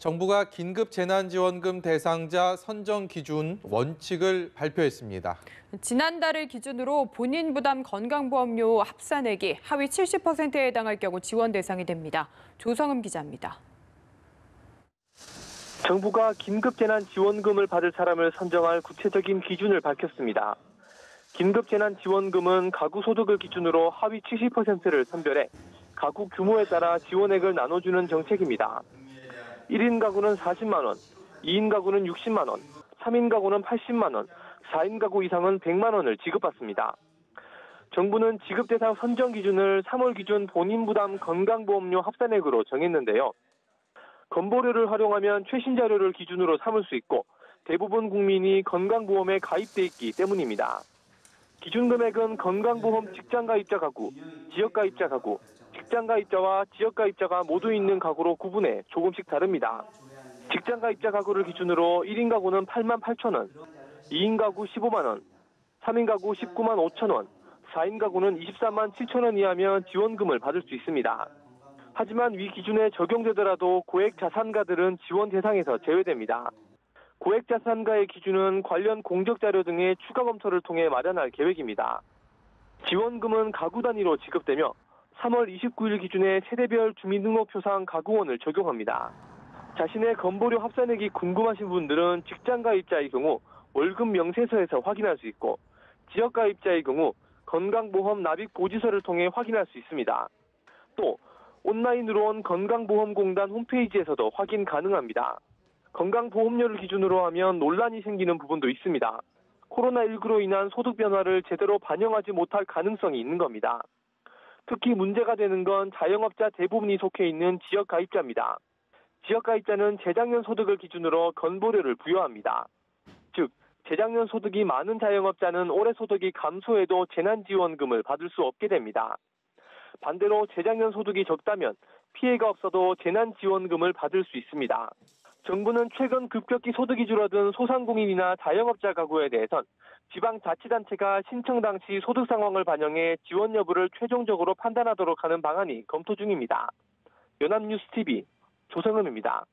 정부가 긴급재난지원금 대상자 선정 기준 원칙을 발표했습니다. 지난달을 기준으로 본인 부담 건강보험료 합산액이 하위 70%에 해당할 경우 지원 대상이 됩니다. 조성음 기자입니다. 정부가 긴급재난지원금을 받을 사람을 선정할 구체적인 기준을 밝혔습니다. 긴급재난지원금은 가구 소득을 기준으로 하위 70%를 선별해 가구 규모에 따라 지원액을 나눠주는 정책입니다. 1인 가구는 40만 원, 2인 가구는 60만 원, 3인 가구는 80만 원, 4인 가구 이상은 100만 원을 지급받습니다. 정부는 지급 대상 선정 기준을 3월 기준 본인 부담 건강보험료 합산액으로 정했는데요. 건보료를 활용하면 최신 자료를 기준으로 삼을 수 있고 대부분 국민이 건강보험에 가입돼 있기 때문입니다. 기준 금액은 건강보험 직장가입자 가구, 지역가입자 가구, 직장가입자와 지역가입자가 모두 있는 가구로 구분해 조금씩 다릅니다. 직장가입자 가구를 기준으로 1인 가구는 8만 8천 원, 2인 가구 15만 원, 3인 가구 19만 5천 원, 4인 가구는 23만 7천 원 이하면 지원금을 받을 수 있습니다. 하지만 위 기준에 적용되더라도 고액자산가들은 지원 대상에서 제외됩니다. 고액자산가의 기준은 관련 공적자료 등의 추가 검토를 통해 마련할 계획입니다. 지원금은 가구 단위로 지급되며 3월 29일 기준에 세대별 주민등록표상 가구원을 적용합니다. 자신의 건보료 합산액이 궁금하신 분들은 직장가입자의 경우 월급 명세서에서 확인할 수 있고 지역가입자의 경우 건강보험 납입보지서를 통해 확인할 수 있습니다. 또 온라인으로 온 건강보험공단 홈페이지에서도 확인 가능합니다. 건강보험료를 기준으로 하면 논란이 생기는 부분도 있습니다. 코로나19로 인한 소득 변화를 제대로 반영하지 못할 가능성이 있는 겁니다. 특히 문제가 되는 건 자영업자 대부분이 속해 있는 지역가입자입니다. 지역가입자는 재작년 소득을 기준으로 건보료를 부여합니다. 즉, 재작년 소득이 많은 자영업자는 올해 소득이 감소해도 재난지원금을 받을 수 없게 됩니다. 반대로 재작년 소득이 적다면 피해가 없어도 재난지원금을 받을 수 있습니다. 정부는 최근 급격히 소득이 줄어든 소상공인이나 자영업자 가구에 대해선 지방자치단체가 신청 당시 소득 상황을 반영해 지원 여부를 최종적으로 판단하도록 하는 방안이 검토 중입니다. 연합뉴스TV 조성음입니다.